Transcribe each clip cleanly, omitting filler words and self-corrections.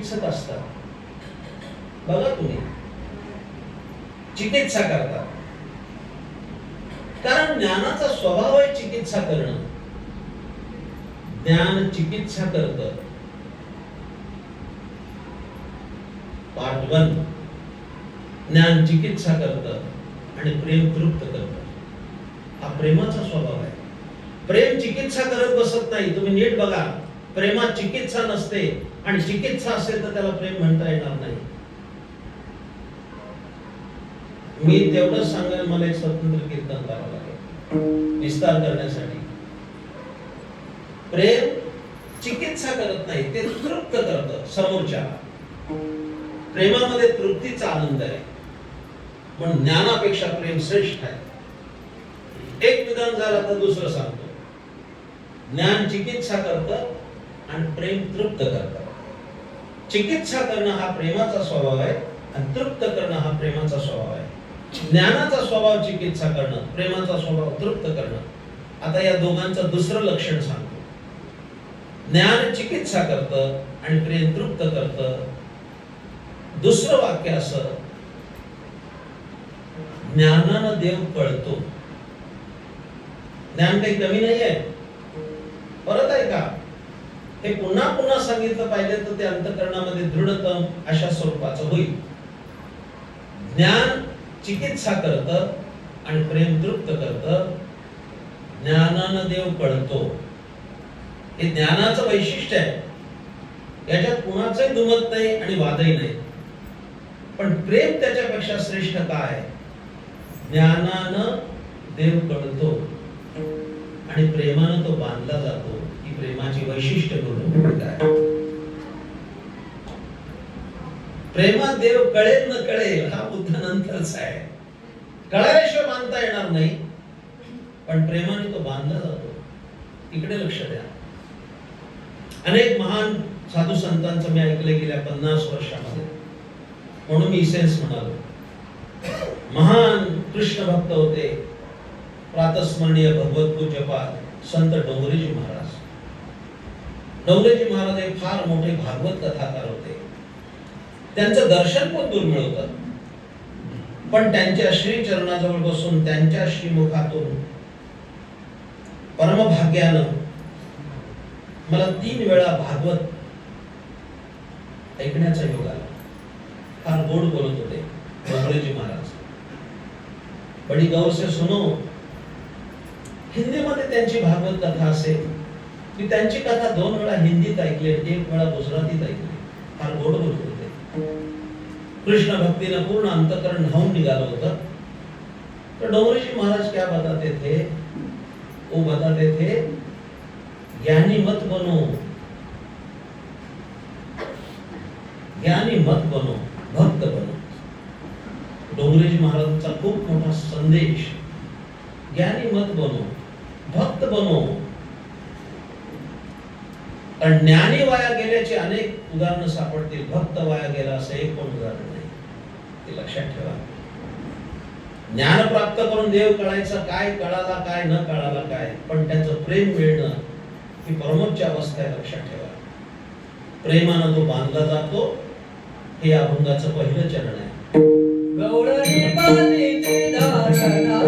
चिकित्सक असतात. बघा तुम्ही, चिकित्सा करतात. कारण ज्ञानाचा स्वभाव आहे चिकित्सा करणं. ज्ञान चिकित्सा करतं. पार्ट 1, ज्ञान चिकित्सा करतं आणि प्रेम तृप्त करतं. हा प्रेमाचा स्वभाव आहे. प्रेम चिकित्सा करत बसत नाही. तुम्ही नीट बघा, प्रेमात चिकित्सा नसते आणि चिकित्सा असेल तर त्याला प्रेम म्हणता येणार नाही. मी तेवढंच सांगेल, मला एक स्वतंत्र कीर्तन करावं लागेल विस्तार करण्यासाठी. प्रेम चिकित्सा करत नाही, ते तृप्त करतं समोरच्याला. प्रेमामध्ये तृप्तीचा आनंद आहे. पण ज्ञानापेक्षा प्रेम श्रेष्ठ आहे. एक विधान झालं तर दुसरं सांगतो. ज्ञान चिकित्सा करतं आणि प्रेम तृप्त करतं. चिकित्सा करणं हा प्रेमाचा स्वभाव आहे आणि तृप्त करणं हा प्रेमाचा स्वभाव आहे. ज्ञानाचा स्वभाव चिकित्सा करणं, प्रेमाचा स्वभाव तृप्त करणं. आता या दोघांचं दुसरं लक्षण सांगतो. ज्ञान चिकित्सा करतं आणि प्रेम तृप्त करतं. दुसरं वाक्य असं, ज्ञानानं देव कळतो. ज्ञान काही कमी नाही आहे. परत आहे का, हे पुन्हा पुन्हा सांगितलं पाहिजे तर ते अंतःकरणामध्ये दृढतम अशा स्वरूपाचं होईल. ज्ञान चिकित्सा करतं आणि प्रेम तृप्त करतं. ज्ञानानं देव कळतो. हे ज्ञानाचं वैशिष्ट्य आहे. याच्यात कुणाचंही दुमत नाही आणि वादही नाही. पण प्रेम त्याच्यापेक्षा श्रेष्ठ काय? ज्ञानानं देव कळतो आणि प्रेमानं तो बांधला जातो. ही प्रेमाची वैशिष्ट्य गुणधर्म आहे. प्रेमात देव कळेल न कळेल हा मुद्दा नंतरचा आहे. कळल्याशिवाय बांधता येणार नाही, पण प्रेमाने तो बांधला जातो. इकडे लक्ष द्या. अनेक महान साधू संतांचं मी ऐकले गेल्या 50 वर्षामध्ये, म्हणून मी इसेन्स म्हणालो. महान कृष्ण भक्त होते, प्रातस्मरणीय भगवत पूज्यपाद संत डोंगरेजी महाराज. डोंगरेजी महाराज हे फार मोठे भागवत कथाकार होते. त्यांचं दर्शन पण दुर्मिळ होतं, पण त्यांच्या श्री चरणाजवळ बसून त्यांच्या श्रीमुखातून परमभाग्यानं मला 3 वेळा भागवत ऐकण्याचा योग आला. फार गोड बोलत होते डोंगरेजी महाराज. बडी गौर से सुनो. हिंदीमध्ये त्यांची भागवत कथा असेल. मी त्यांची कथा 2 वेळा हिंदीत ऐकली, 1 वेळा गुजरातीत ऐकली. फार गोड बोलत होते. कृष्ण भक्तीने पूर्ण अंतःकरण न्हाऊन निघालं होतं. तर डोंगरेजी महाराज क्या बताते थे? वो बताते थे, ज्ञानी मत बनो, ज्ञानी मत बनो, भक्त बनो. डोंगरेजी महाराजांचा खूप मोठा संदेश. ज्ञानी मत बनो, भक्त बनो. कारण ज्ञानी वाया गेल्याचे अनेक उदाहरणं सापडतील. भक्त वाया गेला असं एक पण उदाहरण नाही. ते लक्षात ठेवा. ज्ञान प्राप्त करून देव कळायचं काय, कळाला काय, न कळाला काय, पण त्याचं प्रेम मिळणं ही परमोच्च अवस्था आहे. लक्षात ठेवा. प्रेमानं तो बांधला जातो. हे अभंगाचं पहिलं चरण आहे. गवळणी बांधीची धारणा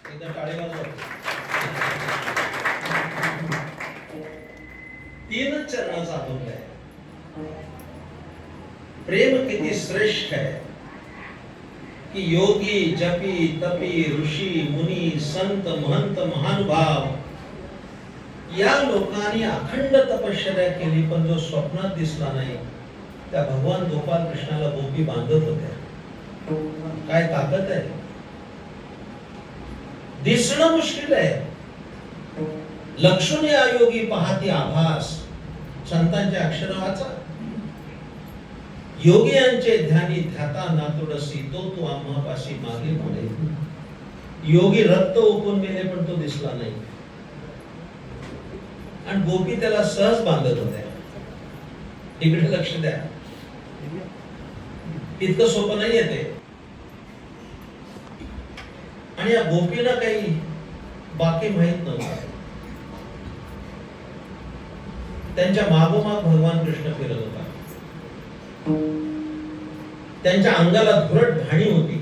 एकदा टाळी वाजवा. तीनच चरणाचा अभंग आहे. प्रेम किती श्रेष्ठ है कि योगी जपी तपी ऋषी मुनी संत महंत महानुभाव या लोकांनी अखंड तपश्चर्या केली, पण जो स्वप्नात दिसला नाही त्या भगवान गोपाल कृष्णाला गोपी बांधत होत्या. काय ताकद आहे. दिसणं मुश्किल आहे. लक्षणे अयोगी पाहती आभास. संतांचे अक्षर वाचा. योगियांचे ध्यानी ध्याता नातुडसी तो तू आम्हापाशी मागे पुढे. योगी रक्त ओपून मेले पण तो दिसला नाही आणि गोपी त्याला सहज बांधत होत्या. इकडे लक्ष द्या. इतकं सोपं नाहीये ते. आणि या गोपीला काही बाकी माहित नव्हतं. त्यांच्या मागोमाग भगवान कृष्ण फिरत होता. त्यांच्या अंगाला धुरट घाणी होती,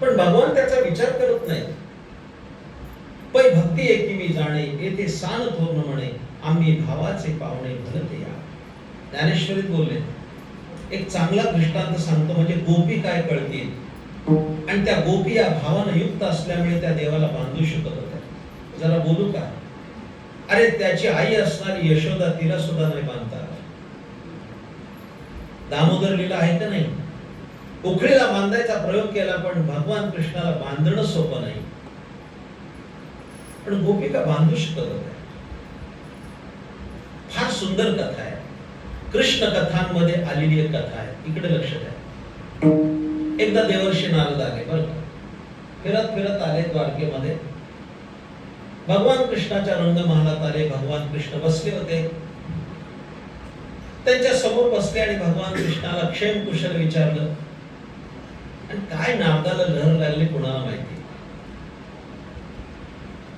पण भगवान त्याचा विचार करत नाही. पै भक्ती एकी मी जाणे येथे सान थोरन म्हणे आम्ही भावाचे पावणे भरते या. ज्ञानेश्वरीत बोलले. एक चांगला दृष्टांत सांगतो म्हणजे गोपी काय कळतील. आणि त्या गोपी या भावानं युक्त असल्यामुळे त्या देवाला बांधू शकत होत्या. जरा बोलू का. अरे त्याची आई असणारी यशोदा तिला सुद्धा नाही बांधता. दामोदर लीला आहे का नाही. उखळीला बांधायचा प्रयोग केला पण भगवान कृष्णाला बांधणं सोपं नाही. पण गोपिका बांधू शकत होत्या. फार सुंदर कथा आहे. कृष्ण कथांमध्ये आलेली एक कथा आहे. इकडे लक्ष द्या. एकदा देवर्षी नारद आले बरं का. फिरत फिरत आले द्वारकेमध्ये. भगवान कृष्णाच्या रंगमहालात आले. भगवान कृष्ण बसले होते. त्यांच्या समोर बसले आणि भगवान कृष्णाला क्षेम कुशल विचारलं. आणि काय नारदाला लहर लागली कुणाला माहिती.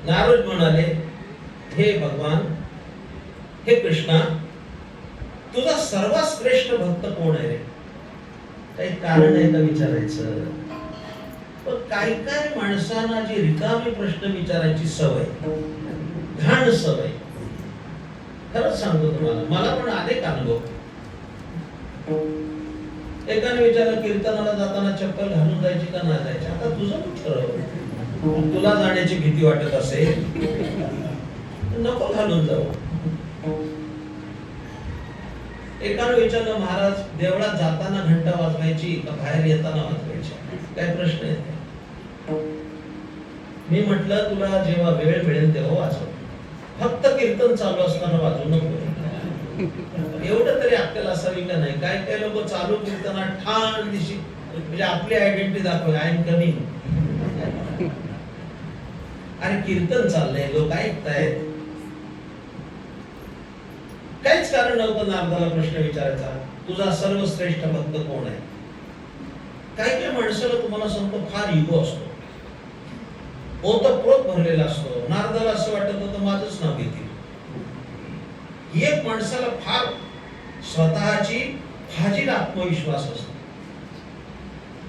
नारद म्हणाले, हे भगवान, हे कृष्णा, तुझा सर्वात श्रेष्ठ भक्त कोण आहे रे. काही कारण आहे का विचारायचं. पण काही काही माणसांना जी रिकामी प्रश्न विचारायची सवय, घाण सवय. खरंच सांगतो तुम्हाला, मला पण अनेक अनुभव. एकाने विचारलं कीर्तनाला जाताना चप्पल घालून जायची का नाही जायची. आता तुझं तू ठरव. तुला जाण्याची भीती वाटत असेल नको घालून जाऊ. एकाने विचारलं महाराज देवळात जाताना घंटा वाजवायची का बाहेर येताना वाजवायची. काय प्रश्न आहे. मी म्हटलं तुला जेव्हा वेळ मिळेल तेव्हा वाजव. फक्त कीर्तन चालू असताना वाजवू नको. एवढं तरी आपल्याला असावी का नाही? काय काय लोक चालू कीर्तनात ठाण दिशी म्हणजे आपली आयडेंटिटी दाखव, आय एम कमिंग. अरे कीर्तन चाललंय, लोक ऐकतायत. काहीच कारण नव्हतं नारदाला प्रश्न विचारायचा, तुझा सर्वश्रेष्ठ भक्त कोण आहे? काही काही माणसाला तुम्हाला सांगतो फार इगो असतो, ओतप्रोत भरलेला असतो. नारदाला असं वाटत होतं माझंच नाव घेतील. एक माणसाला फार स्वतःची फाजील आत्मविश्वास असतो,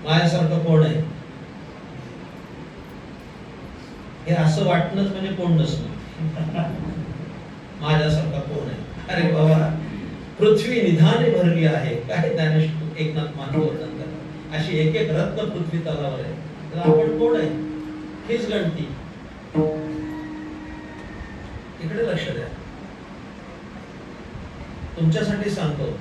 माझ्यासारखं कोण आहे हे असं वाटणंच म्हणजे कोण नसणं. माझ्यासारखा कोण आहे? अरे बाबा, पृथ्वी निधाने भरली आहे. काय ज्ञानेश्वर एकनाथ मानव नंतर अशी एक एक रत्न पृथ्वी तलावर आहे, तर आपण कोण आहे? हीच गणती. इकडे लक्ष द्या. तुमच्यासाठी सांगतो,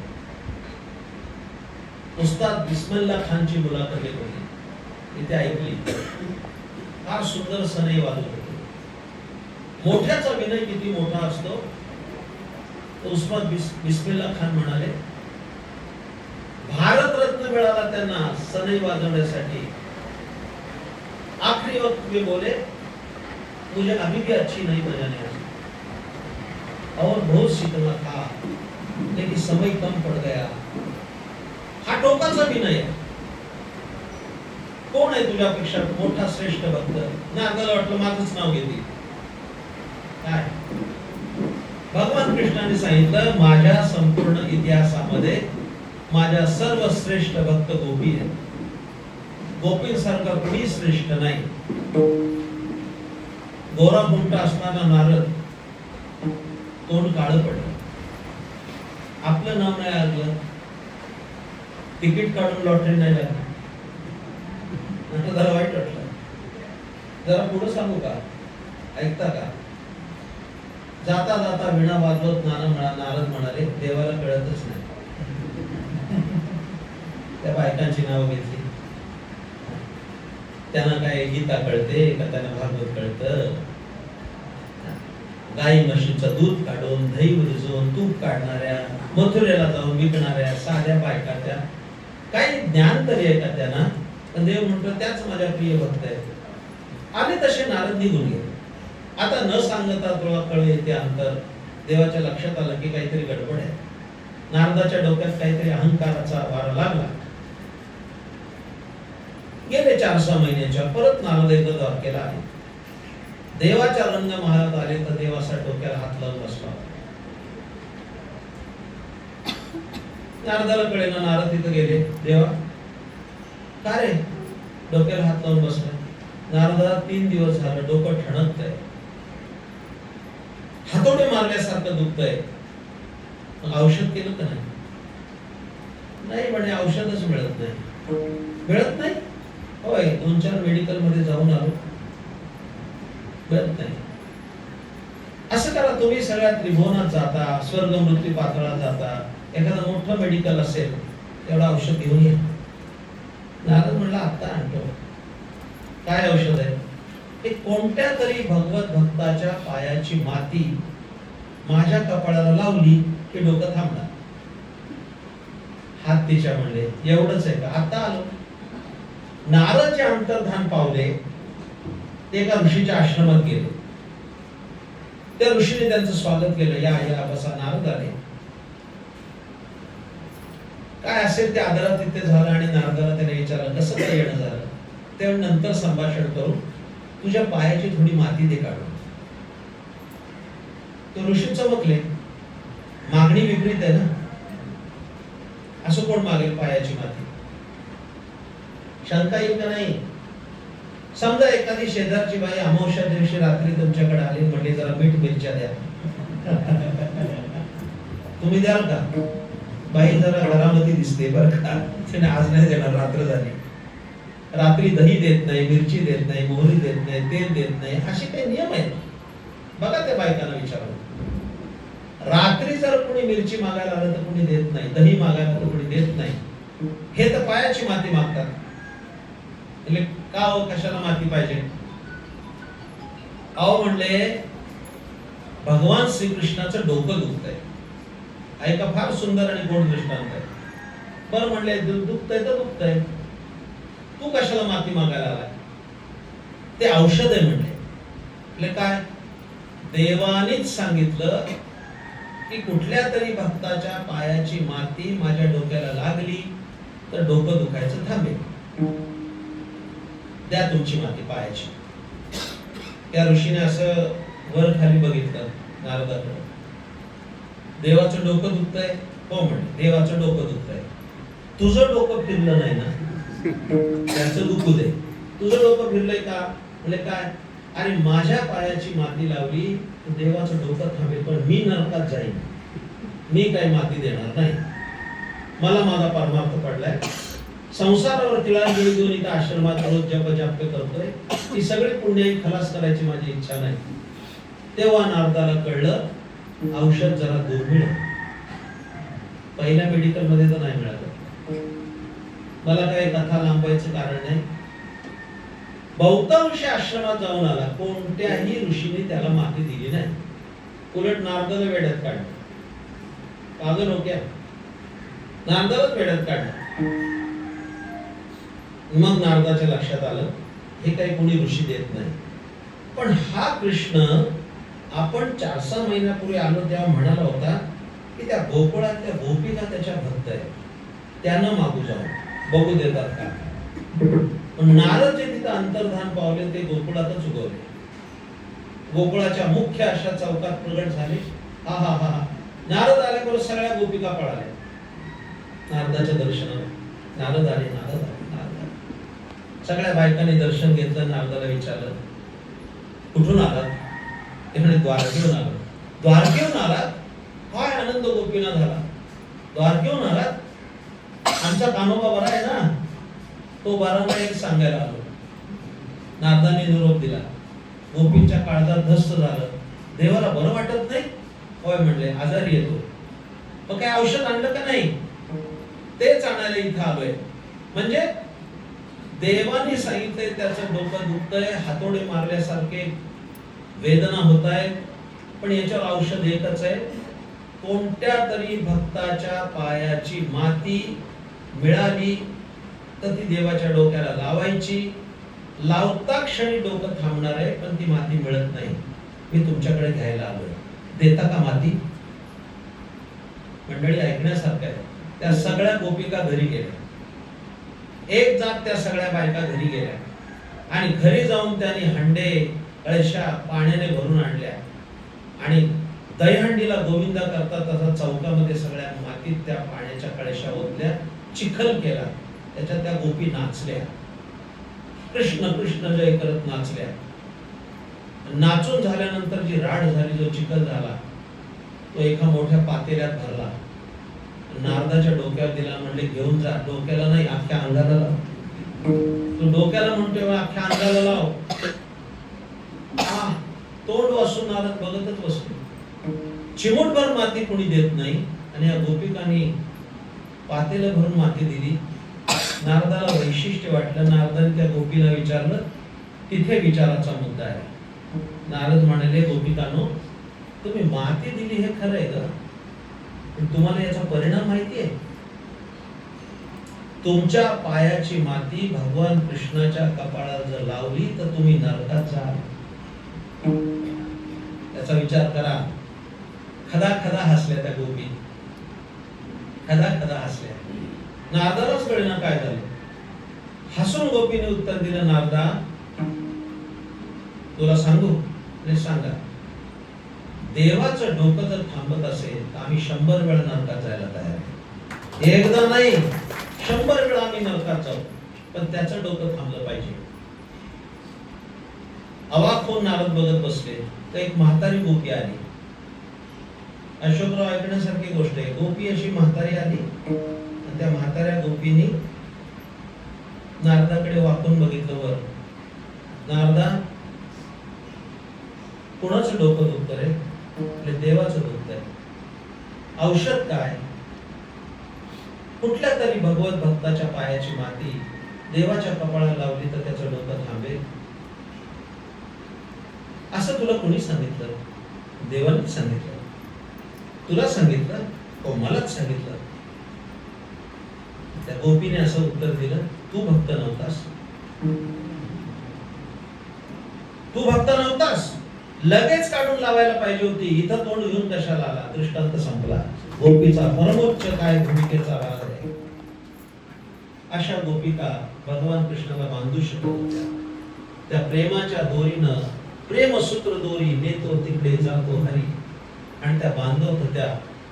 उस्ताद बिस्मिल्ला खानची मुलाखत घेत होती, इथे ऐकली. फार सुंदर सनई वाजवत होते. मोठ्याचा विनय किती मोठा असतो. उस्ताद बिस्मिल्ला खान म्हणाले, भारतरत्न मिळाला त्यांना सनई वाजवण्यासाठी. आखरी वक्त में बोले, मुझे अभी भी अच्छी नहीं बजाने आई और बहुत सीखना था, लेकिन समय कम पड़ गया. हा टोकाचा विनय आहे. कोण आहे तुझ्यापेक्षा मोठा श्रेष्ठ भक्त? नारदाला वाटलं माझंच नाव घेतील. काय भगवान कृष्णाने सांगितलं, माझ्या संपूर्ण इतिहासामध्ये माझ्या सर्वश्रेष्ठ भक्त गोपी आहेत. गोपींसारखा कोणी श्रेष्ठ नाही. गोरा गुंटा असणारा नारद तोंड काळं पडलं, आपलं नाव नाही आलं, तिकीट काढून लॉटरी नाही लागली. नंतर जरा वाईट वाटलं. जरा पुढे सांगू का? ऐकता का? जाता जाता विणा वाजवत नारद म्हणाले, देवाला कळतच नाही. त्या बायकांची नावं घेतली. त्यांना काय गीता कळते का? त्यांना भागवत कळतं? गाई म्हशीचं दूध काढून दही विरजून तूप काढणाऱ्या, मथुरेला जाऊन विकणाऱ्या साध्या बायका त्या काही ज्ञान तरी आहे का त्यांना? पण देव म्हणतो त्याच माझ्या प्रिय भक्त आहेत. आले तसे नारद निघून गेले. आता न सांगता तुला कळ येते अंतर. देवाच्या लक्षात आलं की काहीतरी गडबड आहे. नारदाच्या डोक्यात काहीतरी अहंकाराचा वारा लागला. गेले 4-6 महिन्याच्या परत नारद एकदा द्वारकेला आले. देवाच्या रंग महालात आले तर देवाच्या डोक्याला हात लावून बसला. नारदाला कळेना. नारद तिथे गेले, देवा का रे डोक्याला हात लावून बसला? नारदाला 3 दिवस झालं डोकं ठणकतंय, हातोडे मारल्यासारखं दुखतंय. औषध केलं का नाही? नाही म्हणे, औषधच मिळत नाही. मिळत नाही? होय, 2-4 मेडिकल मध्ये जाऊन आलो, मिळत नाही. असं करा, तुम्ही सगळ्या त्रिभुवनात जाता, स्वर्ग मृत्यू पातळात जाता, एखादं मोठं मेडिकल असेल तेवढं औषध घेऊन या. नारद म्हणला आता आणतो. काय औषध आहे? हे कोणत्या तरी भगवत भक्ताच्या पायाची माती माझ्या कपाळाला लावली की डोकं थांबणार. हात तिच्या म्हणले, एवढंच आहे का? आता आलो. नारद जे अंतर्धान पावले ते एका ऋषीच्या आश्रमात गेले. त्या ऋषीने त्यांचं स्वागत केलं. या या बसा. नारद आले. काय असेल ते आदरात तिथे झालं आणि नारदाला त्याने विचारलं कसं काय येणं झालं. ते नंतर संभाषण करू, तुझ्या पायाची थोडी माती दे काढून. तो ऋषी चमकले. मागणी विपरीत आहे ना. असं कोण मागेल पायाची माती? शंका येईल का नाही? समजा एखादी शेजारची बाई अमावस्या दिवशी रात्री तुमच्याकडे आली, म्हणली जरा मीठ मिरच्या द्या, तुम्ही द्याल का? बाई जरा घरामध्ये दिसते बरं का, तिने आज नाही देणार, रात्र झाली. रात्री दही देत नाही, मिरची देत नाही, मोहरी देत नाही, तेल देत नाही, असे काही नियम आहेत. बघा त्या बायकांना विचारून. रात्री जर कोणी मिरची मागायला आलं तर कोणी देत नाही, दही मागायला तर कोणी देत नाही. हे तर पायाची माती मागतात. म्हणजे का हो, कशाला माती पाहिजे? अहो म्हणले भगवान श्रीकृष्णाचं डोकं दुखतंय. ऐका, फार सुंदर आणि गोड दृष्टांत आहे. बरं म्हणले, दुखतंय तर दुखतंय, तू कशाला माती मागायला आलाय? ते औषध आहे म्हणले. म्हणजे काय? देवानीच सांगितलं की कुठल्या तरी भक्ताच्या पायाची माती माझ्या डोक्याला लागली तर डोकं दुखायचं थांबेल. द्या तुमची माती पायाची. त्या ऋषीने असं वर खाली बघितलं नारदाकडे. देवाचं डोकं दुखतंय? हो म्हणले, देवाचं डोकं दुखतंय. तुझं डोकं फिरलं नाही ना, त्याचं दुखू दे. तुझं डोकं फिरलंय का? म्हणजे काय? अरे माझ्या पायाची माती लावली तर देवाचं डोकं थांबेल, पण मी नरकात जाईन, मी काही माती देणार नाही. मला माझा परमार्थ पडलाय. संसारावर तिळांजली देऊन इथं आश्रमात रोज जप जाप करतोय. ही सगळी पुण्य खलास करायची माझी इच्छा नाही. तेव्हा नारदाला कळलं औषध जरा दुर्मिळ आहे. पहिल्या मेडिकल मध्ये तर नाही मिळालं. मला काही कथा लांबायचं कारण नाही. बहुतांश आश्रमात जाऊन आला, कोणत्याही ऋषीने त्याला माती दिली नाही. उलट नारदाला वेड्यात काढलं. पागल हो क्या? नारदालाच वेड्यात काढलं. मग नारदाच्या लक्षात आलं हे काही कोणी ऋषी देत नाही. पण हा कृष्ण आपण 4-6 महिन्यापूर्वी आलो तेव्हा म्हणाला होता की त्या गोकुळातल्या गोपिका त्याच्या भक्त आहेत, त्यांना मागू जाऊ, बघू देतात का. पण नारद जे तिथं अंतर्धान पावले ते गोकुळातच उगवले. गोकुळाच्या मुख्य अशा चौकात प्रगट झाले. हा हा हा नारद आले बरोबर सगळ्या गोपिका पळाल्या नारदाच्या दर्शनाला. नारद आले, नारद आले, नारद आले. सगळ्या बायकांनी दर्शन घेतलं. नारदाला विचारलं कुठून आलात? ते म्हणे द्वारकेहून आलो. द्वारकेहून आलात? काय आनंद गोपीना झाला. द्वारकेहून आलात? आमचा कान्होबा बरा आहे ना? तो बरा नाही सांगायला आलो. नारदाने निरोप दिला. गोपींच्या काळजात धस्त झालं. देवाला बरं वाटत नाही? होय म्हणले, आजारी येतो. मग काय औषध आणलं का नाही? तेच आणायला इथं आलोय. म्हणजे देवाने सांगितलंय त्याचं डोकं दुखतंय, हातोडे मारल्यासारखे वेदना होत आहेत, पण याच्यावर औषध एकच आहे. कोणत्या तरी भक्ताच्या पायाची माती मिळाली तर ती देवाच्या डोक्याला लावायची. लावता क्षणी डोकं थांबणार आहे, पण ती माती मिळत नाही. मी तुमच्याकडे घ्यायला आलोय, देता का माती? मंडळी ऐकण्यासारखं आहे. त्या सगळ्या गोपिका घरी गेल्या. एक जात त्या सगळ्या बायका घरी गेल्या आणि घरी जाऊन त्यांनी हंडे कळशा पाण्याने भरून आणल्या आणि दहीहंडीला गोविंदा करता तसा चौकामध्ये सगळ्या मातीत त्या पाण्याच्या कळशा ओतल्या, चिखल केला. त्याच्यात त्या गोपी नाचल्या, कृष्ण कृष्ण जय करत नाचल्या. नाचून झाल्यानंतर जी राड झाली, जो चिखल झाला, तो एका मोठ्या पातेल्यात भरला. नारदाच्या डोक्यावर दिला. म्हणले घेऊन जा. डोक्याला नाही, अख्ख्या अंगाला लाव. तू डोक्याला म्हणतोय, अख्ख्या अंगाला लाव. तोंड वासून नारद बघतच बसलो. चिमूटभर माती कोणी देत नाही आणि या गोपिकांनी पातेलं भरून माती दिली. नारदाला वैशिष्ट्य वाटलं. नारदाने त्या गोपीला विचारलं. तिथे विचाराचा मुद्दा आहे. नारद म्हणाले, गोपिकांनो, तुम्ही माती दिली हे खरं आहे का? पण तुम्हाला याचा परिणाम माहिती आहे? तुमच्या पायाची माती भगवान कृष्णाच्या कपाळावर जर लावली तर तुम्ही नरकात जाल. त्याचा विचार करा. खदा खदा हसल्या त्या गोपी, खदा खदा हसल्या. नारदालाच कळेना काय झालं. हसून गोपीने उत्तर दिलं, नारदा तुला सांगू? सांगा. देवाचं डोकं जर थांबत असेल तर आम्ही 100 वेळा नरकात जायला तयार आहे. एकदा नाही, 100 वेळा आम्ही नरकात जाऊ, पण त्याचं डोकं थांबलं पाहिजे. अवाक होऊन नारद बघत बसले तर एक म्हातारी गोपी आली. अशोकराव ऐकण्यासारखी गोष्ट आहे. गोपी अशी म्हातारी आली आणि त्या म्हाताऱ्या गोपीनी नारदाकडे वाकून बघितलं वर. नारदा, कुणाचं डोकं दुखतं रे? देवाचं दुखतंय. औषध काय? कुठल्या तरी भगवत भक्ताच्या पायाची माती देवाच्या कपाळाला लावली तर त्याचं डोकं थांबेल. असं तुला कोणी सांगितलं? देवाने सांगितलं, तुला सांगितलं, हो मलाच सांगितलं. त्या गोपीने असं उत्तर दिलं, तू भक्त नव्हतास, तू भक्त नव्हतास, लगेच काढून लावायला पाहिजे होती, इथं तोंड घेऊन कशाला आला. दृष्टांत संपला. गोपीचा परमोच्च काय भूमिकेचा भाग आहे. अशा गोपिका भगवान कृष्णाला बांधू शकत होत्या. त्या प्रेमाच्या दोरीनं, प्रेमसूत्र दोरी नेतो तिकडे जातो हरी, आणि त्या बांधवत होत्या.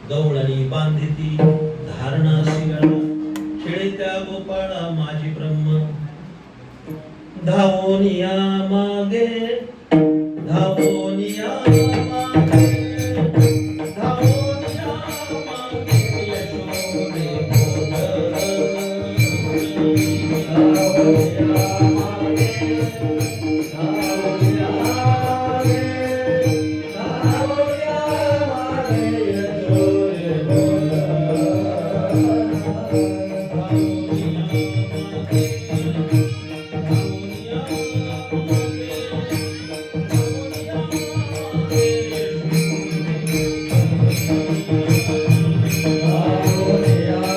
गवळणी बांधिती धारणा सिंगळ, खेळत्या गोपाळा माझी ब्रह्म. धावोनिया मागे, धावोनिया मागे, धावोनिया मागे, यशोदे बोल. धावोनिया मागे, धावोनिया मागे, धावोनिया मागे, यशोदे बोल.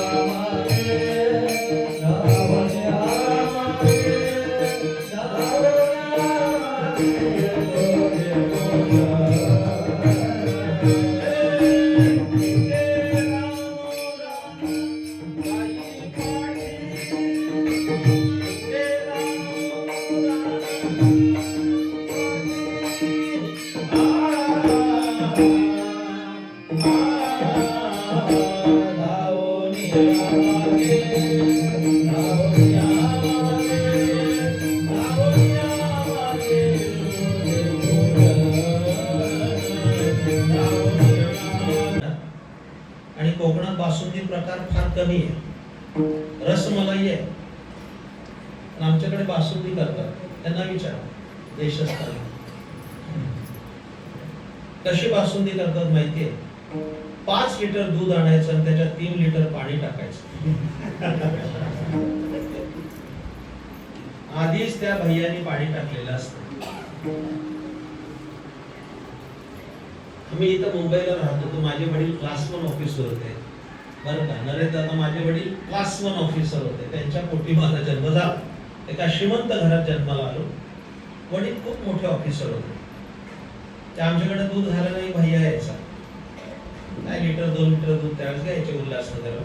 आणि कोकणात बासुंदी प्रकार फार कमी आहे, रसमलाई आहे. आमच्याकडे बासुंदी करतात, त्यांना विचार देशस्थानी कशी बासुंदी करतात माहितीये? 5 लिटर दूध आणायचं आणि त्याच्यात 3 लिटर पाणी टाकायचं. आधीच त्या भैयानी पाणी टाकलेलं असतं. मी इथं मुंबईला राहत होतो, माझे वडील क्लास 1 ऑफिसर होते बरं का. नरेंद्र दादा माझे वडील क्लास 1 ऑफिसर होते. त्यांच्या पोटी माझा जन्म झाला. एका श्रीमंत घरात जन्माला आलो. वडील खूप मोठे ऑफिसर होते. ते आमच्याकडे दूध झालं नाही, भैया यायचा. काय लिटर 2 लिटर दूध त्यावेळेस घ्यायचे उल्हासनगर.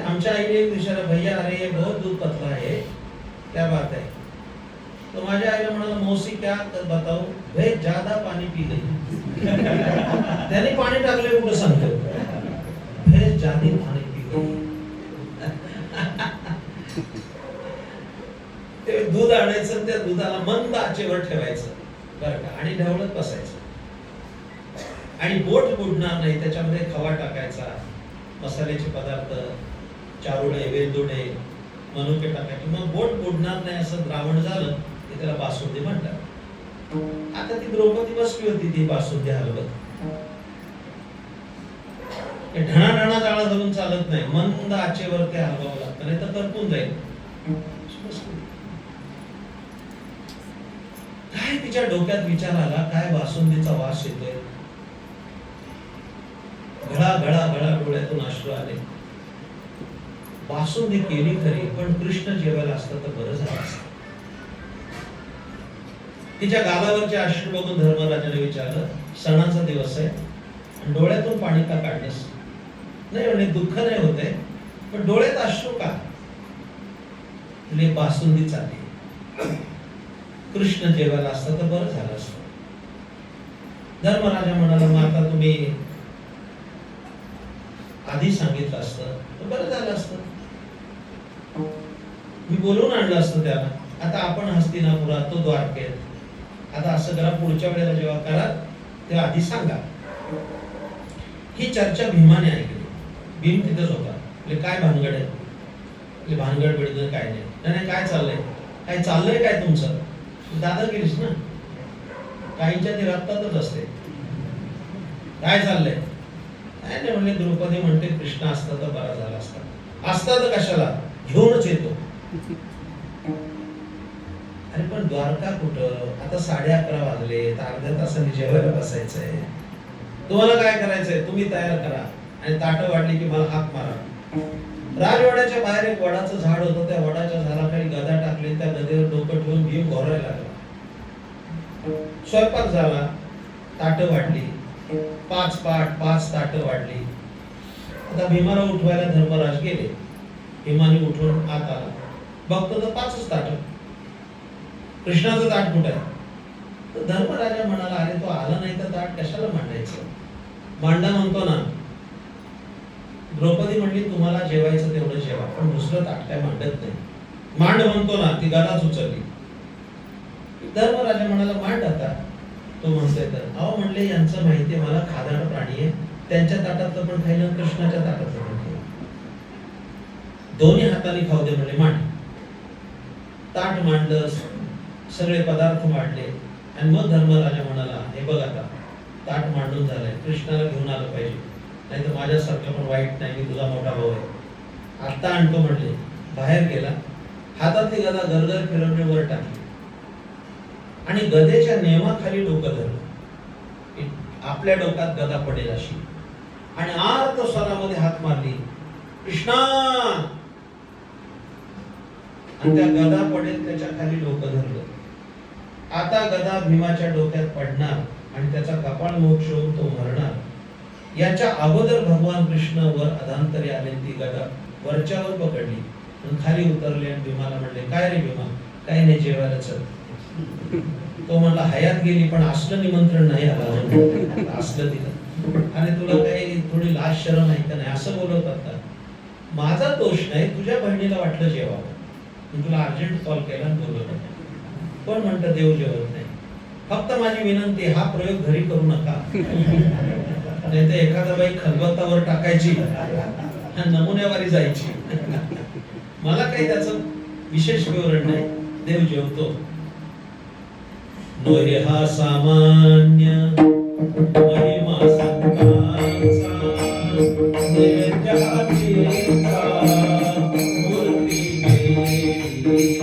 आमच्या आईने एक विचारलं, भैया अरे ये बहुत दूध पतला है, क्या बात है? तो माझ्या आईला म्हणाला, मौसी क्या बताऊ, भाई ज्यादा पाणी पी गई. त्याने पाणी टाकले कुठं सांगतो, भाई ज्यादा पाणी पी गई. ते दूध आणायचं, त्या दुधाला मंद आचेवर ठेवायचं बरं का, आणि ढवळत बसायचं. आणि बोट बुडणार नाही, त्याच्यामध्ये खवा टाकायचा, मसाल्याचे पदार्थ, चारुळे, वेलदोडे, मनुके टाकायचे. मग बोट बुडणार नाही असं द्रावण झालं की त्याला बासुंदी म्हणतात. आता ती द्रौपदी बसली होती, ती बासुंदी हलवत. ढणाढणा जाळा धरून चालत नाही, मंद आचेवर ते हलवावं लागतं, नाही तर करपून जाईल. काय तिच्या डोक्यात विचार आला, काय बासुंदीचा वास येतोय. घळा घळा घळा डोळ्यातून अश्रू आले. बासुंदी केली खरी, पण कृष्ण जेवायला असतं तर बरं झालं असतं. तिच्या गालावरचे अश्रू बघून धर्मराजाने विचारलं, सणाचा दिवस आहे आणि डोळ्यातून पाणी का काढलंस? नाही म्हणे, दुःख नाही होतंय, पण डोळ्यात अश्रू का? बासुंदी चालली, कृष्ण जेवायला असतं तर बरं झालं असतं. धर्मराजा म्हणाला, मग आता तुम्ही आधी सांगितलं असतं तर बरं झालं असतं, मी बोलवून आणलं असतं त्याला. आता आपण हस्तिनापुरात, तो द्वारकेत. आता असं करा, पुढच्या वेळेला जेव्हा करा तेव्हा आधी सांगा. ही चर्चा भीमाने ऐकली. भीम तिथंच होता. काय भानगड आहे? भानगड बिडगड काय नाही. नाही काय चाललंय, काय चाललंय काय तुमचं? दादागिरीच ना, काहींच्या ती रक्तातच असते. काय चाललंय? काय नाही म्हणले, द्रौपदी म्हणते कृष्ण असता तर बरा झाला असता. असता तर कशाला, घेऊनच येतो. अरे पण द्वारका कुठं, आता 11:30 वाजले, अर्ध्या तासाने जेवायला बसायचंय. तुम्हाला काय करायचंय, तुम्ही तयार करा आणि ताटं वाढली की मला हाक मारा. राजवाड्याच्या बाहेर एक वडाचं झाड होतं, त्या वडाच्या झाडाखाली गदा टाकली, त्या गदेवर डोकं ठेवून भीम घोरायला लागला. स्वयंपाक झाला, ताटं वाढली, 5 ताटं वाढली. आता भीमाला उठवायला धर्मराज गेले. भीमाने उठून आत आला, बघतो तर 5च ताटं. कृष्णाचं ताट कुठं आहे? तर धर्मराजा म्हणाला, अरे तो आला नाही तर ताट कशाला मांडायचं, मांडा म्हणतो ना. द्रौपदी म्हणली, तुम्हाला जेवायचं तेवढं जेवा, पण दुसरं ताट काय मांडत नाही. मांड म्हणतो ना, ती गदाच उचलली. धर्मराजा म्हणाला, मांड आता. तो म्हणतोय तर अहो म्हणले, यांचं माहितीये मला खादाड प्राणी आहे, त्यांच्या ताटातलं पण खायला, कृष्णाच्या ताटातलं पण खायला, दोन्ही हाताने खाऊ दे म्हणले. मांड. ताट मांडलं, सगळे पदार्थ मांडले आणि मग धर्मराजा म्हणाला, हे बघ आता ताट मांडून झालंय, कृष्णाला घेऊन आलं पाहिजे, नाही तर माझ्यासारखं पण वाईट नाही, मी तुझा मोठा भाऊ आहे, आता आणतो म्हणले. बाहेर गेला, हातातली गदा गरगर फिरवली, वर टाकली आणि गदेच्या नियमाखाली डोकं धरलं, आपल्या डोक्यात गदा पडेल अशी, आणि आर्त स्वरामध्ये हात मारली, कृष्णा, आणि त्या गदा पडेल त्याच्या खाली डोकं धरलं. आता गदा भीमाच्या डोक्यात पडणार आणि त्याचा कपाळ मोक्ष होऊन तो मरणार. याच्या अगोदर भगवान कृष्ण वर अधांतरी आले, ती गदा वरच्यावर पकडली आणि खाली उतरले आणि भीमाला म्हणले, काय रे भीमा, काही नाही, जेवायला चल. तो म्हणला, हयात गेली पण असलं निमंत्रण नाही आला, असलं दिलं, आणि तुला काही थोडी लाज शरम आहे का नाही, असं बोलवतात का? माझा दोष नाही, तुझ्या बहिणीला वाटलं जेवावं, मी तुला अर्जंट कॉल केला आणि बोलवलं. पण म्हणतं देव जेवत नाही. फक्त माझी विनंती, हा प्रयोग घरी करू नका, नाही तर एखादा बाई खलबत्तावर टाकायची, नमुन्यावारी जायची. मला काही त्याचं विशेष विवरण नाही, देव जेवतो. नोहे हा सामान्य महिमा संतांचा, नैवेद्याचेचा मूर्ती गेली,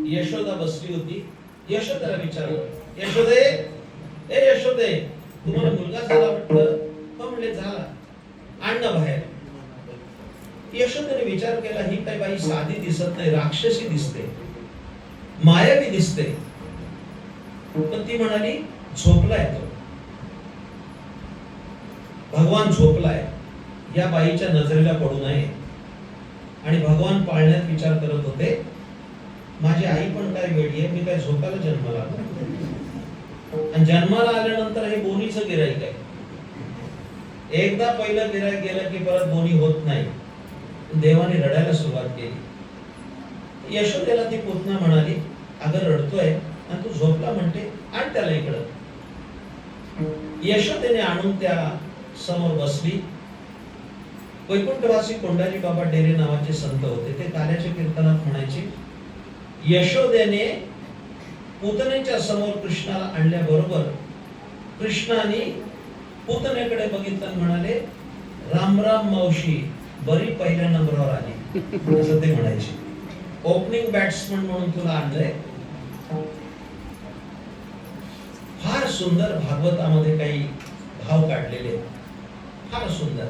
यशोदा बसली होती. यशोदेला विचारलं, यशोदे, ए यशोदे, तुम्हाला मुलगा झाला वाटतं? मग म्हणले, झाला, आण ना बाहेर. यशोदेने विचार केला, ही काही बाई साधी दिसत नाही, राक्षसी दिसते, मायावी दिसते. पण ती म्हणाली, झोपलाय तो, भगवान झोपलाय, या बाईच्या नजरेला पडू नये. आणि भगवान पाळण्यात विचार करत होते, माझी आई पण काय वेडी आहे, मी काय झोपायला जन्माला आलो, आणि जन्माला आल्यानंतर हे बोनीचं गिराईक आहे, एकदा पहिलं गिराईक गेलं की परत बोनी होत नाही. देवाने रडायला सुरुवात केली. यशोदेला ती पुतना म्हणाली, अगं रडतोय आणि तू झोपला म्हणते, आण त्याला इकडं. यशोदेने आणून त्या समोर बसली. वैकुंठवासी कोंडाजी बाबा डेरे नावाचे संत होते, ते काल्याच्या कीर्तनात म्हणायचे, यशोदेने पुतनेच्या समोर कृष्णाला आणल्याबरोबर कृष्णाने पुतनेकडे बघितलं आणि म्हणाले, राम राम मावशी, बरी पहिल्या नंबरावर आली, असं ते म्हणायचे. ओपनिंग बॅट्समन म्हणून तुला आणलंय. फार सुंदर भागवतामध्ये काही भाव काढलेले आहेत, फार सुंदर.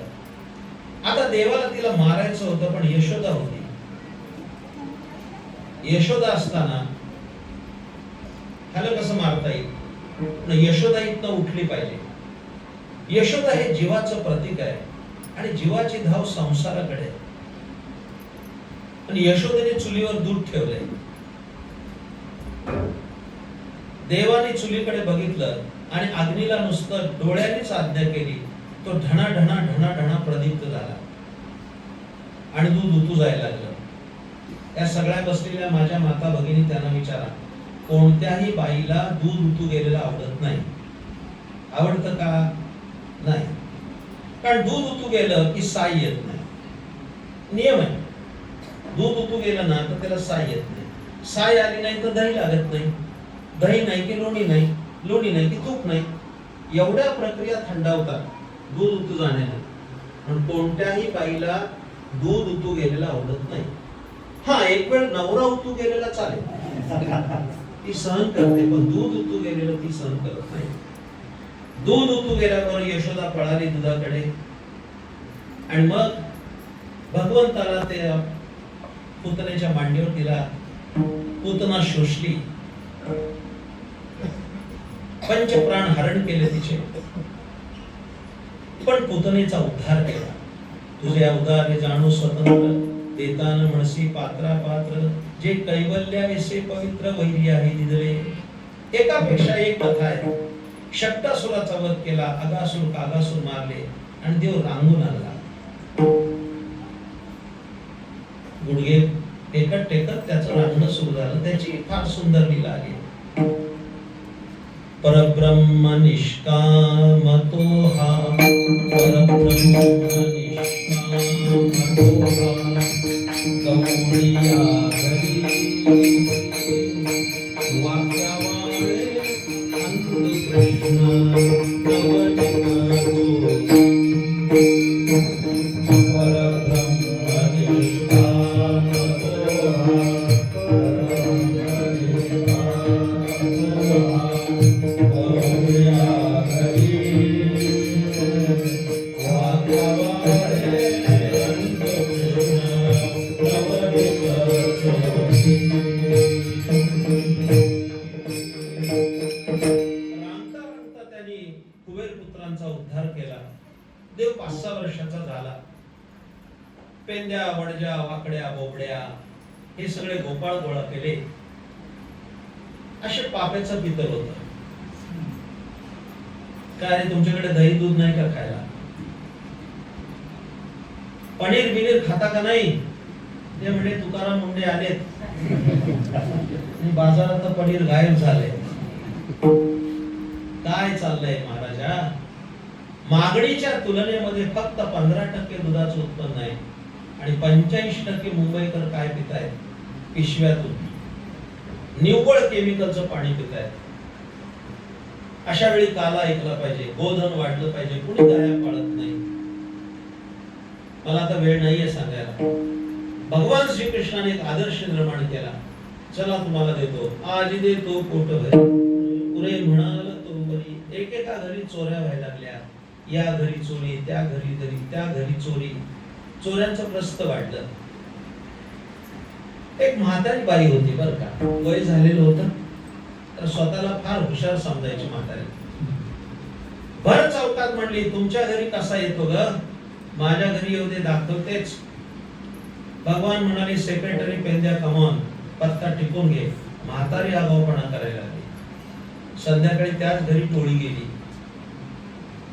आता देवाला तिला मारायचं होतं, पण यशोदा होती. यशोदा असताना ह्याला कसं मारता येईल? पण यशोदा इथनं उठली पाहिजे. यशोदा हे जीवाचं प्रतीक आहे आणि जीवाची धाव संसाराकडे. आणि यशोदेने चुलीवर दूध ठेवलंय. देवाने चुलीकडे बघितलं आणि अग्नीला नुसतं डोळ्यांनीच आज्ञा केली, तो ढणा ढणा ढणा ढणा प्रदीप्त झाला आणि दूध उतू जायला लागलं. या सगळ्या बसलेल्या माझ्या माता भगिनी त्यांना विचारा, कोणत्याही बाईला दूध उतू गेलेलं आवडत नाही. आवडतं का? नाही. कारण दूध उतू गेलं की साई येत नाही. नियम आहे. दूध उतू गेलं ना तर त्याला साई येत नाही. साई आली नाही तर दही लागत नाही. दही नाही की लोणी नाही. लोणी नाही की तूप नाही. एवढ्या प्रक्रिया थंडावतात दूध उतू जाण्याने. पण कोणत्याही बाईला दूध उतू गेलेलं आवडत नाही. हा, एक वेळ नवरा उतू गेलेला चालेल, ती सहन करते, पण दूध उतू गेलेलं ती सहन करत नाही. दूध उतू गेल्यावर यशोदा पळाली दुधाकडे आणि मग भगवंताला ते पुतनेच्या मांडीवर तिला पुतना शोषली. पंचप्राण हरण केले तिचे, पण पुतनेचा उद्धार केला. तुझे उदारे जाणू स्वतंत्र, देतान म्हणसी पात्रा पात्र, जे कैवल्याविषयी पवित्र वैरी आहे दिदळे. एकापेक्षा एक कथा आहे. शक्तासुराचा वध केला, अगासुर कागासुर मारले आणि देव रांगून आला. गुडघे टेकत टेकत त्याचं रांगणं सुरू झालं. त्याची फार सुंदर लीला आली. परब्रह्म निष्कामतो हा, परब्रह्म निष्कामतो हा, गौडिया घरी वाक्यावाळे अंतकृष्ण नवनिकातो. परब्रह्म निष्कामतो हा, उद्धार केला. देव 5-6 वर्षाचा झाला. पेंद्या वडज्या वाकड्या बोबड्या हे सगळे गोपाळ गोळा केले. असे पापेचं पितळ होत. काय तुमच्याकडे दही दूध नाही का खायला? पनीर बिनीर खाता का नाही? ते म्हणजे तुकाराम मुंडे आलेत बाजारात पनीर गायब झाले. काय चाललंय महाराजा? मागणीच्या तुलनेमध्ये फक्त 15% दुधाचं उत्पन्न आहे आणि 85% मुंबईकर काय पितायत? पिशव्यातून निव्वळ केमिकलचं पाणी पितायत. अशा वेळी काला ऐकला पाहिजे, गोधन वाढलं पाहिजे. कुणी गाया पाळत नाही. मला आता वेळ नाहीये सांगायला. भगवान श्रीकृष्णाने एक आदर्श निर्माण केला. चला तुम्हाला देतो, आज देतो पोट भरी, पुरे म्हणाल तो बरी. एकेका घरी चोऱ्या व्हायला लागल्या. या घरी चोरी, त्या घरी दरी, त्या घरी चोरी. चोऱ्यांचं प्रस्त वाढलं. एक म्हातारी बाई होती बरं का, वय झालेलं होतं, तर स्वतःला फार हुशार समजायची म्हातारी. भर चौकात म्हणली, तुमच्या घरी कसा येतो ग? माझ्या घरी येऊ दे, दाखवतेच. भगवान म्हणाले, सेक्रेटरी पेंद्या कमॉन, पत्ता टिपून घे. म्हातारी आगाऊपणा करायला लागली. संध्याकाळी त्याच घरी टोळी गेली.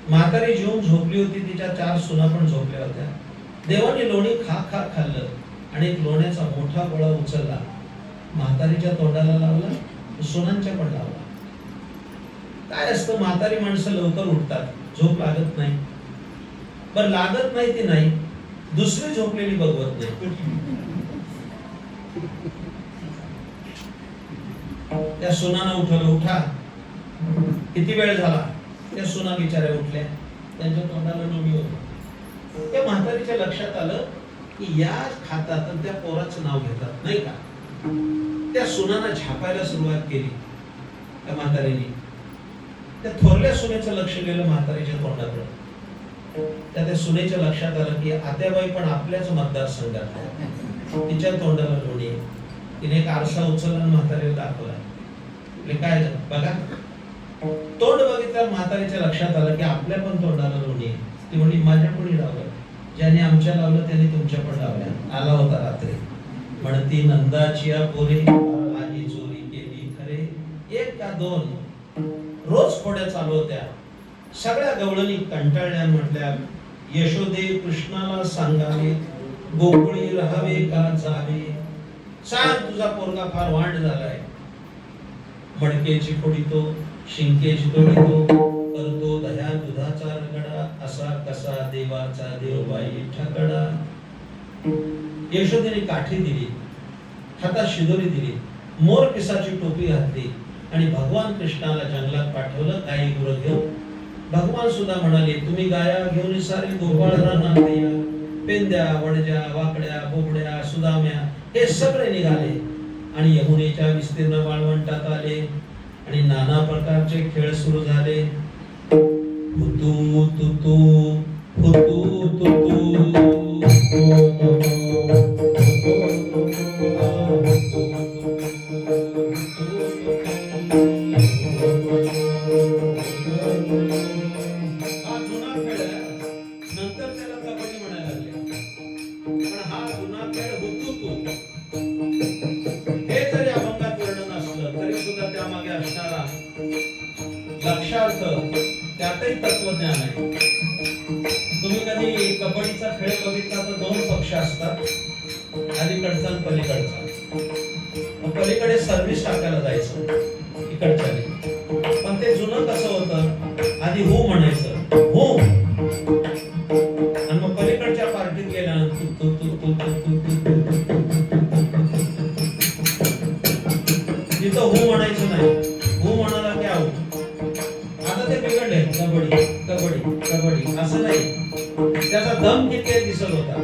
म्हातारी जेवून झोपली होती. तिच्या 4 सुना पण झोपल्या होत्या. देवाने लोणी खा खा खाल्लं आणि एक लोण्याचा मोठा गोळा उचलला, म्हातारीच्या तोंडाला लावला, सुनांच्या पण लावला. काय असतं, म्हातारी माणसं लवकर उठतात, झोप लागत नाही. बरं लागत नाही ती नाही, दुसरी झोपलेली बघवत नाही. त्या सुनानं उठवलं, उठा, किती वेळ झाला? त्या सुना बिचाऱ्या उठल्या, त्यांच्या तोंडाला लोणी होतं. त्या म्हातारीच्या लक्षात आलं की या खातात आणि त्या पोराचं नाव घेतात नाही का. त्या सुनांना झापायला सुरुवात केली त्या म्हातारीने. त्या थोरल्या सुनेचं लक्ष गेलं म्हातारीच्या तोंडाकडे. त्या सुनेच्या लक्षात आलं की आत्याबाई पण आपल्याच मतदारसंघात आहे, तिच्या तोंडाला लोणी. तिने एक आरसा उचलला आणि म्हातारीला दाखवला. काय बघा, तोंड बघितल्यावर म्हातारीच्या लक्षात आलं की आपल्या पण तोंडाला लोणी आहे. ती म्हणली माझ्या कोणी लावलं? ज्याने आमच्या लावलं त्याने तुमच्या पण लावल्या. आला होता रात्री. म्हणती नंदाची पोरे आजी चोरी केली खरे, एक का दोन रोज खोड्या चालू होत्या. सगळ्या गवळणी कंटाळल्या. म्हटल्या यशोदे कृष्णाला सांगावे, गोकुळी राहावे का जावे, सांग तुझा पोरगा फार वांड झालाय. मडकेची फोडितो, शिंकेची तोडितो, करतो दह्या दुधाचा रगडा, असा कसा देवाचा देवबाई ठकडा. यशोदेने काठी दिली, हातात शिदोरी दिली, मोर पिसाची टोपी घातली आणि भगवान कृष्णाला जंगलात पाठवलं गाई गुरं घेऊन. भगवान सुद्धा म्हणाले तुम्ही गाया घेऊन सारे गोपाळ रानात या. पेंद्या, वडज्या, वाकड्या, बोबड्या, सुदाम्या हे सगळे निघाले आणि यमुनेच्या विस्तीर्ण वाळवंटात आले आणि नाना प्रकारचे खेळ सुरू झाले. हुतू तुतू हुतू तुतू त्यातही तत्वज्ञान आहे. तुम्ही कधी कबड्डीचा खेळ बघितला तर दोन पक्ष असतात, अलीकडचा आणि पलीकडचा. पलीकडे सर्व्हिस टाकायला जायचं इकडच्याने, पण ते जुनं कसं होतं, आधी हो म्हणायचं हो, आणि मग पलीकडच्या पार्टीत गेल्यानंतर तिथं हो म्हणायचं नाही, हो म्हणाला की आऊ. आता ते बिघडले, कबड्डी कबड्डी कबड्डी असं नाही. त्याचा दम किती दिसत होता.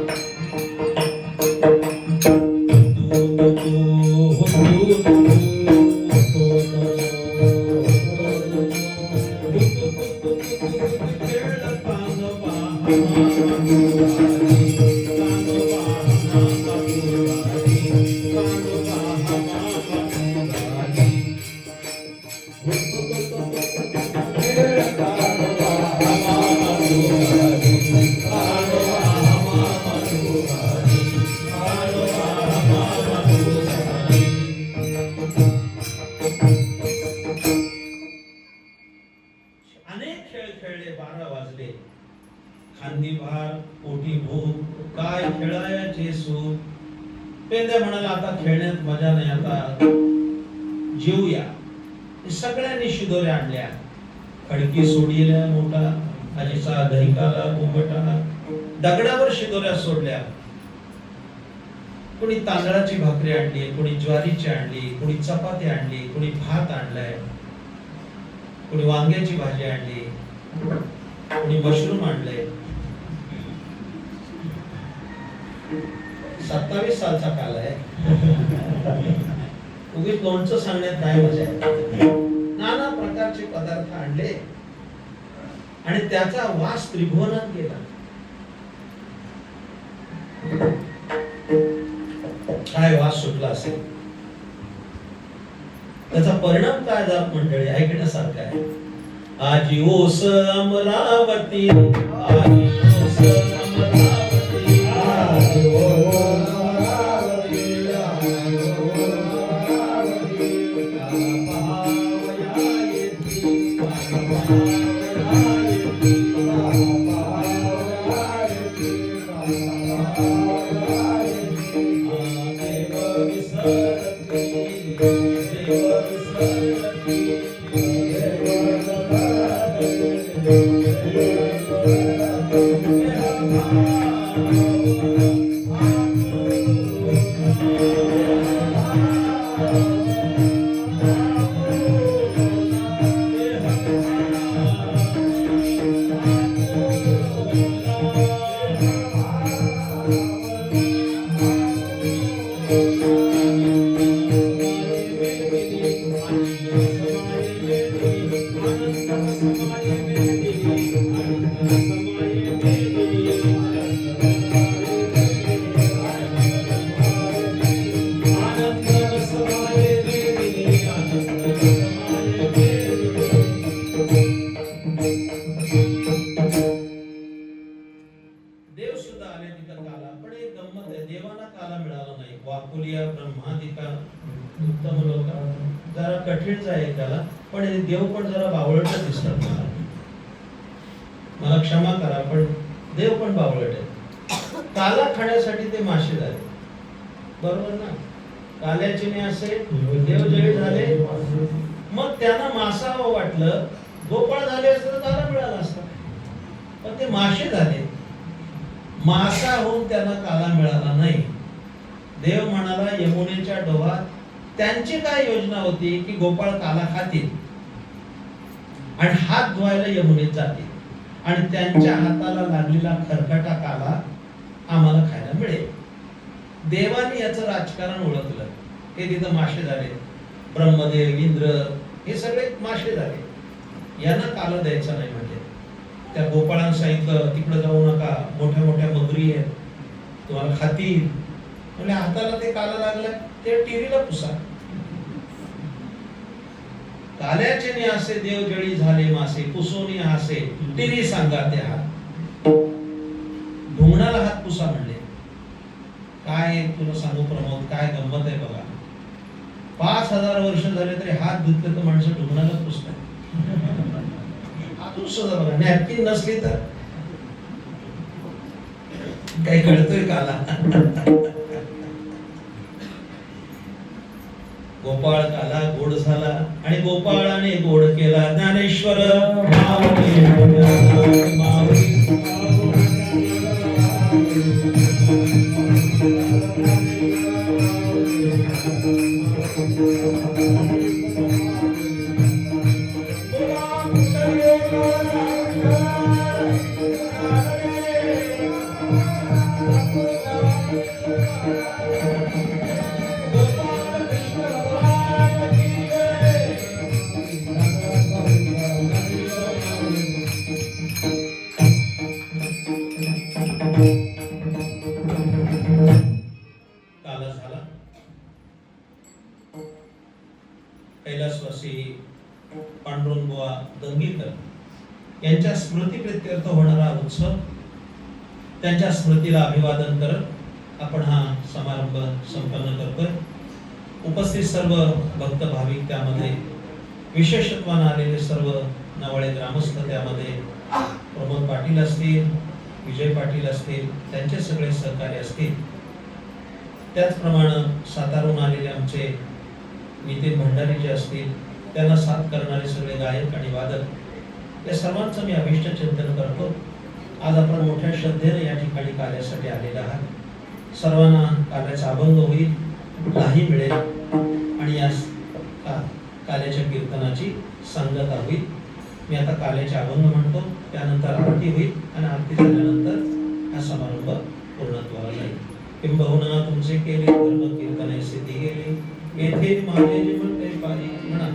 खांदी भार, पोटी भूक, काय खेळायचे सूर. पेंद्या म्हणाला आता खेळण्यात मजा नाही, आता जेवूया. सगळ्यांनी शिदोऱ्या आणल्या, खडकी सोडल्या मोठा, आजीचा दहिकाला कोंबटा, दगडावर शिदोऱ्या सोडल्या. कोणी तांदळाची भाकरी आणली, कोणी ज्वारीची आणली, कोणी चपाती आणली, कोणी भात आणलाय, कोणी वांग्याची भाजी आणली, कोणी मशरूम आणले. 27 सालचा काल आहे. उगीच लोणचं सांगण्यात काय मजा आहे. नाना प्रकारचे पदार्थ आणले आणि त्याचा वास त्रिभुवनात गेला. काय वास सुटला असेल, त्याचा परिणाम काय झाला मंडळी ऐकण्यासारखा आहे. आजी ओस अमरावती, आजी ओस अमरावती, आजी ओस मला नाही. वाकुलिया ब्रह्मादिका उत्तम लोक जरा कठीणच आहे त्याला, पण हे देव पण जरा बावळट दिसतात मला. मला क्षमा करा, पण देव पण बावळट आहे. काला खाण्यासाठी ते मासे झाले, बरोबर ना? काल्याचे असे देव जळी झाले, मग त्यांना मासा वाटलं. गोपाळ झाले असते तर काला मिळाला असता, पण ते मासे झाले. मासा होऊन त्यांना काला मिळाला नाही. देव म्हणाला यमुनेच्या डोहात त्यांची काय योजना होती की गोपाळ काला खातील आणि हात धुवायला यमुनेत जातील आणि त्यांच्या हाताला लागलेला खरकटा काला आम्हाला खायला मिळेल. देवाने याचं राजकारण ओळखलं. हे तिथं मासे झाले, ब्रह्मदेव इंद्र हे सगळे मासे झाले. यांना काला द्यायचा नाही. म्हणजे त्या गोपाळांना सांगितलं तिकडे जाऊ नका, मोठ्या मोठ्या मगरी आहेत, तुम्हाला खातील. म्हणजे हाताला ते काला लागलं, ते टिरीला पुसा. काल्याचे नि असे देव जळी झाले मासे, पुसोनी हासे टिरी सांगा ते हात. ढुंगणाला हात पुसा म्हणले. काय तुला सांगू प्रमोद, काय गंमत आहे बघा. 5000 वर्ष झाले तरी हात धुतले तर माणसं ढुंगणाला पुसतात. हातून सुद्धा बघा, नॅपकिन नसली तर काही कळतोय काला. गोपाळ काला गोड झाला आणि गोपाळाने गोड केला ज्ञानेश्वर. कैलासवासी पांडुरंगबुवा दंगेकर यांच्या स्मृतिप्रित्यर्थ होणारा उत्सव, त्यांच्या स्मृतीला अभिवादन करत आपण हा समारंभ संपन्न करतोय. उपस्थित सर्व भक्त भाविक, त्यामध्ये विशेषत्वाने आलेले सर्व नवाळे ग्रामस्थ, त्यामध्ये प्रमोद पाटील असतील, विजय पाटील असतील, त्यांचे सगळे सहकारी असतील, त्याचप्रमाणे सातारून आलेले आमचे नितीन भंडारी जे असतील, त्यांना साथ करणारे सगळे गायक आणि वादक, या सर्वांचं मी अभिष्ट चिंतन करतो. आज आपण मोठ्या श्रद्धेने या ठिकाणी कार्यासाठी आलेला आहात. सर्वांना कार्याचा अभंग होईल, लाही मिळेल आणि या कार्याच्या कीर्तनाची संगता होईल. मी आता कार्याचे अभंग म्हणतो, त्यानंतर आरती होईल आणि आरती झाल्यानंतर हा समारंभ पूर्णत्वाला जाईल. किंबहुना तुमचे केले धर्म कीर्तने सिद्धी गेले, येथे माझे जीवन काही पाहिजे म्हणा.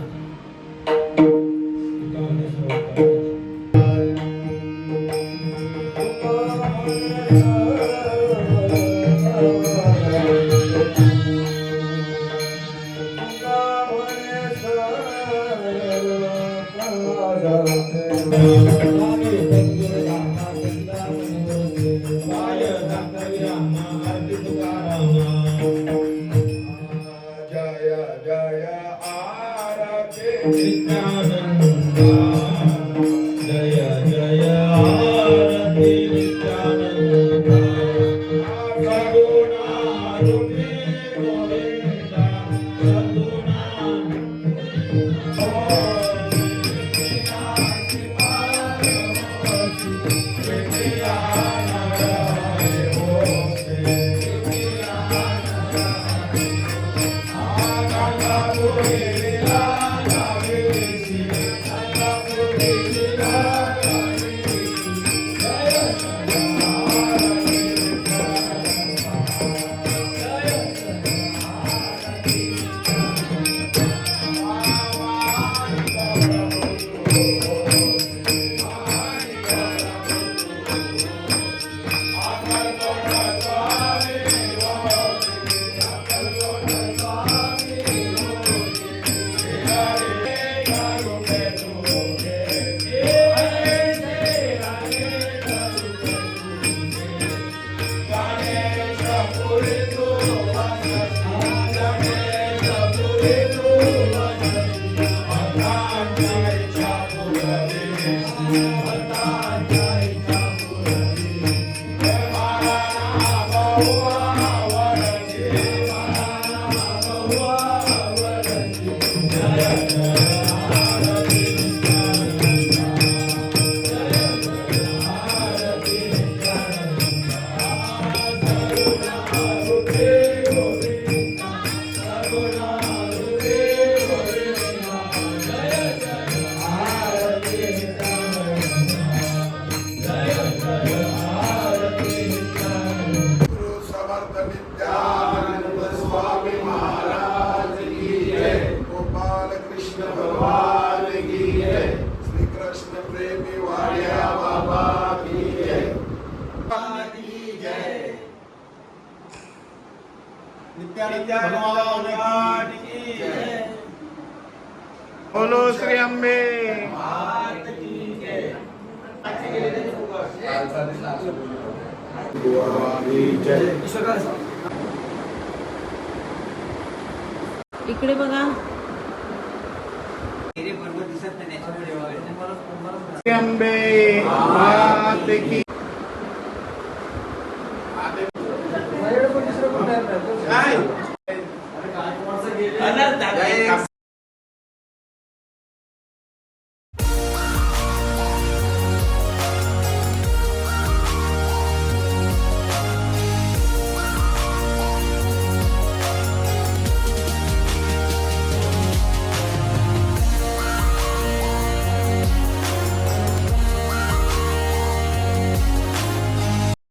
नित्यानंद भगवान की जय। बोलो श्री अंबे। इकडे बघा. श्री अंबे